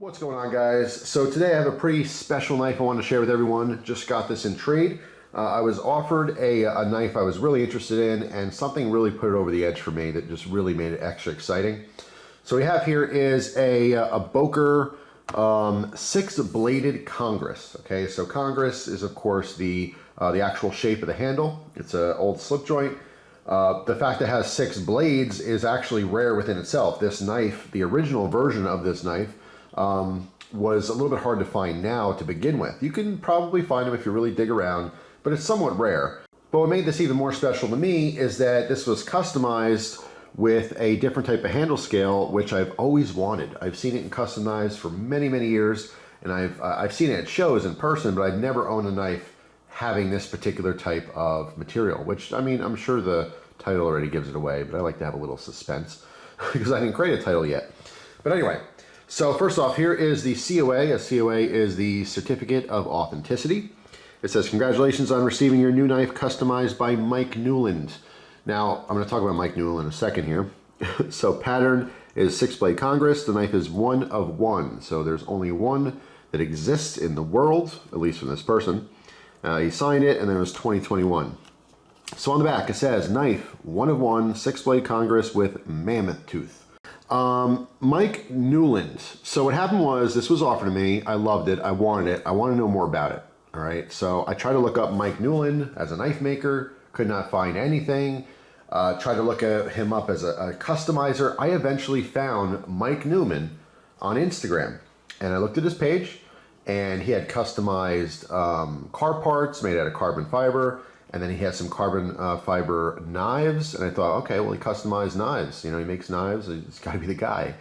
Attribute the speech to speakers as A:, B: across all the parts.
A: What's going on, guys? So today I have a pretty special knife I want to share with everyone. Just got this in trade. I was offered a knife I was really interested in, and something really put it over the edge for me that just really made it extra exciting. So we have here is a Boker 6-bladed Congress. Okay, so Congress is of course the actual shape of the handle. It's an old slip joint. The fact that it has 6 blades is actually rare within itself. This knife, the original version of this knife, was a little bit hard to find now to begin with. You can probably find them if you really dig around, but it's somewhat rare. But what made this even more special to me is that this was customized with a different type of handle scale, which I've always wanted. I've seen it in custom knives for many, many years, and I've seen it at shows in person, but I've never owned a knife having this particular type of material, which, I mean, I'm sure the title already gives it away, but I like to have a little suspense because I didn't create a title yet. But anyway, so first off, here is the COA. A COA is the Certificate of Authenticity. It says, congratulations on receiving your new knife customized by Mike Newland. Now, I'm going to talk about Mike Newland in a second here. So pattern is 6-blade Congress. The knife is 1 of 1. So there's only one that exists in the world, at least from this person. He signed it, and then it was 2021. So on the back, it says, knife 1 of 1, 6-blade Congress with mammoth tooth. Mike Newland. So what happened was, this was offered to me. I loved it. I wanted it. I want to know more about it. All right. So I tried to look up Mike Newland as a knife maker. Could not find anything. Tried to look at him up as a customizer. I eventually found Mike Newman on Instagram, and I looked at his page, and he had customized car parts made out of carbon fiber. And then he has some carbon fiber knives. And I thought, okay, well, he customized knives. You know, he makes knives. It's got to be the guy.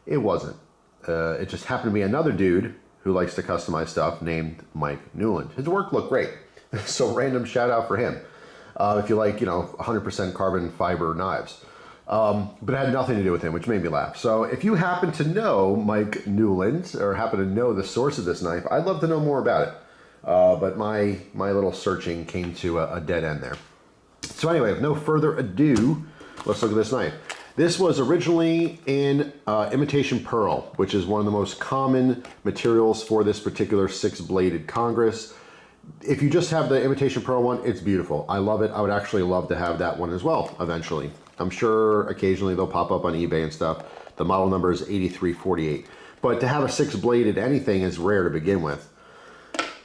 A: It wasn't. It just happened to be another dude who likes to customize stuff named Mike Newland. His work looked great. So random shout out for him. If you like, you know, 100% carbon fiber knives. But it had nothing to do with him, which made me laugh. So if you happen to know Mike Newland or happen to know the source of this knife, I'd love to know more about it. But my little searching came to a dead end there. So anyway, with no further ado, let's look at this knife. This was originally in imitation pearl, which is one of the most common materials for this particular 6-bladed Congress. If you just have the imitation pearl one, it's beautiful. I love it. I would actually love to have that one as well eventually. I'm sure occasionally they'll pop up on eBay and stuff. The model number is 8348. But to have a 6-bladed anything is rare to begin with.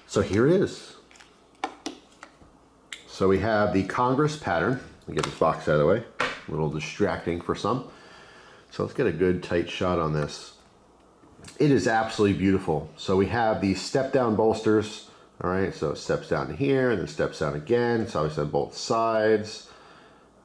A: So here it is. So we have the Congress pattern. Let me get this box out of the way. A little distracting for some. So let's get a good tight shot on this. It is absolutely beautiful. So we have these step down bolsters. All right, so it steps down to here and then steps down again. It's obviously on both sides.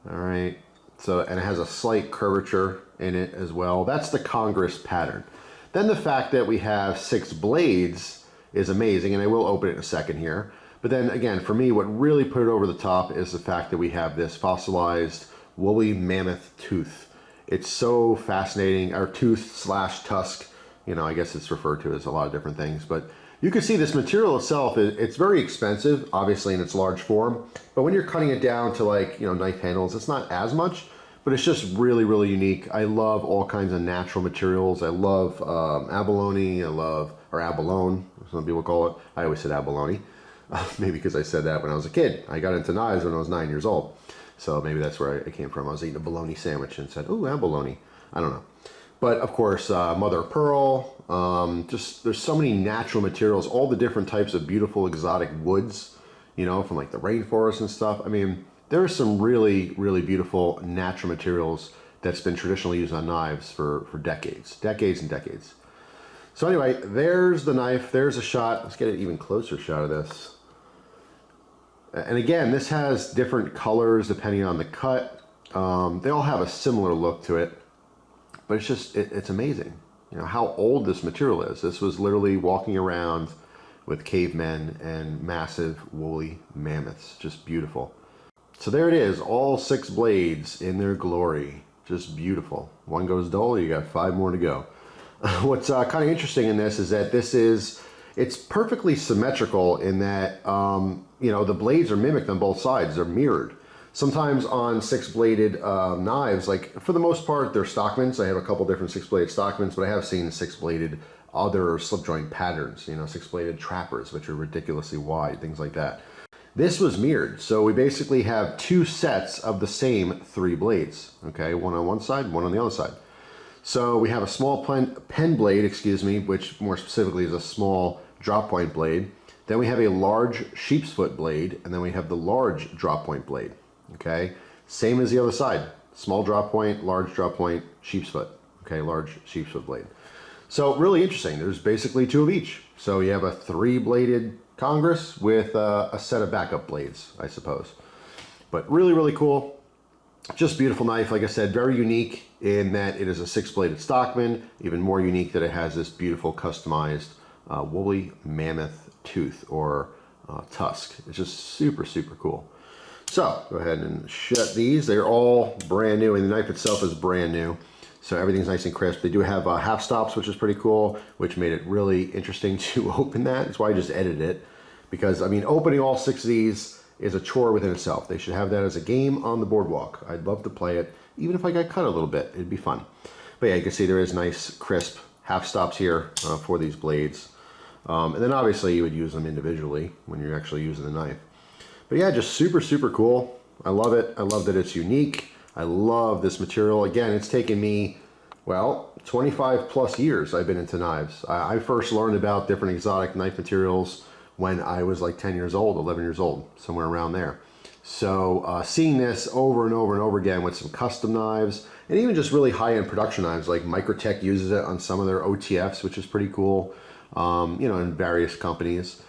A: All right, so, and it has a slight curvature in it as well. That's the Congress pattern. Then the fact that we have 6 blades is amazing, and I will open it in a second here. But then again, for me, what really put it over the top is the fact that we have this fossilized woolly mammoth tooth. It's so fascinating. Our tooth slash tusk, you know, I guess it's referred to as a lot of different things, but you can see this material itself, it's very expensive, obviously in its large form, but when you're cutting it down to, like, you know, knife handles, it's not as much, but it's just really, really unique. I love all kinds of natural materials. I love abalone, or abalone, some people call it. I always said abalone, maybe because I said that when I was a kid. I got into knives when I was 9 years old. So maybe that's where I came from. I was eating a bologna sandwich and said, ooh, abalone. I don't know. But of course, mother of pearl, just there's so many natural materials, all the different types of beautiful exotic woods, you know, from like the rainforest and stuff. I mean, there are some really, really beautiful natural materials that's been traditionally used on knives for decades and decades. So anyway, there's the knife, there's a shot. Let's get an even closer shot of this. And again, this has different colors depending on the cut. They all have a similar look to it, but it's just, it's amazing. You know, how old this material is. This was literally walking around with cavemen and massive woolly mammoths. Just beautiful. So there it is, all 6 blades in their glory. Just beautiful. One goes dull, you got 5 more to go. What's kind of interesting in this is that it's perfectly symmetrical in that, you know, the blades are mimicked on both sides. They're mirrored. Sometimes on 6-bladed knives, like for the most part, they're Stockmans. I have a couple different 6-bladed Stockmans, but I have seen 6-bladed other slip joint patterns, you know, 6-bladed trappers, which are ridiculously wide, things like that. This was mirrored, so we basically have 2 sets of the same 3 blades, okay? One on one side, one on the other side. So we have a small pen blade, excuse me, which more specifically is a small drop point blade. Then we have a large sheep's foot blade, and then we have the large drop point blade, okay? Same as the other side, small drop point, large drop point, sheep's foot, okay, large sheep's foot blade. So really interesting, there's basically 2 of each. So you have a 3-bladed Congress with a set of backup blades, I suppose. But really, really cool. Just beautiful knife. Like I said, very unique in that it is a 6-bladed Stockman. Even more unique that it has this beautiful customized woolly mammoth tooth or tusk. It's just super, super cool. So go ahead and shut these. They're all brand new, and the knife itself is brand new. So everything's nice and crisp. They do have half stops, which is pretty cool, which made it really interesting to open that. That's why I just edited it. Because, I mean, opening all 6 of these is a chore within itself. They should have that as a game on the boardwalk. I'd love to play it. Even if I got cut a little bit, it'd be fun. But yeah, you can see there is nice, crisp half stops here for these blades. And then obviously you would use them individually when you're actually using the knife. But yeah, just super, super cool. I love it. I love that it's unique. I love this material. Again, it's taken me, well, 25 plus years I've been into knives. I first learned about different exotic knife materials when I was like 10 years old, 11 years old, somewhere around there. So seeing this over and over and over again with some custom knives, and even just really high-end production knives, like Microtech uses it on some of their OTFs, which is pretty cool, you know, in various companies.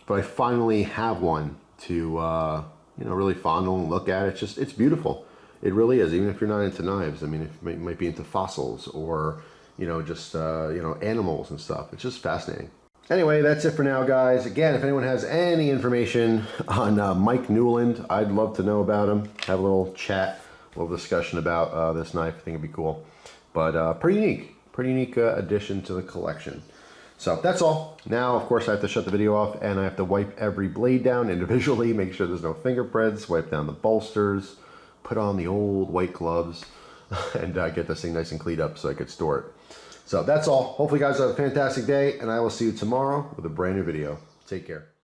A: But I finally have one to, you know, really fondle and look at. It's just, it's beautiful. It really is, even if you're not into knives. I mean, if you might be into fossils or, you know, just, you know, animals and stuff. It's just fascinating. Anyway, that's it for now, guys. Again, if anyone has any information on Mike Newland, I'd love to know about him. Have a little chat, a little discussion about this knife. I think it'd be cool. But pretty unique addition to the collection. So that's all. Now, of course, I have to shut the video off and I have to wipe every blade down individually, make sure there's no fingerprints, wipe down the bolsters, put on the old white gloves, and get this thing nice and cleaned up so I could store it. So that's all. Hopefully you guys have a fantastic day, and I will see you tomorrow with a brand new video. Take care.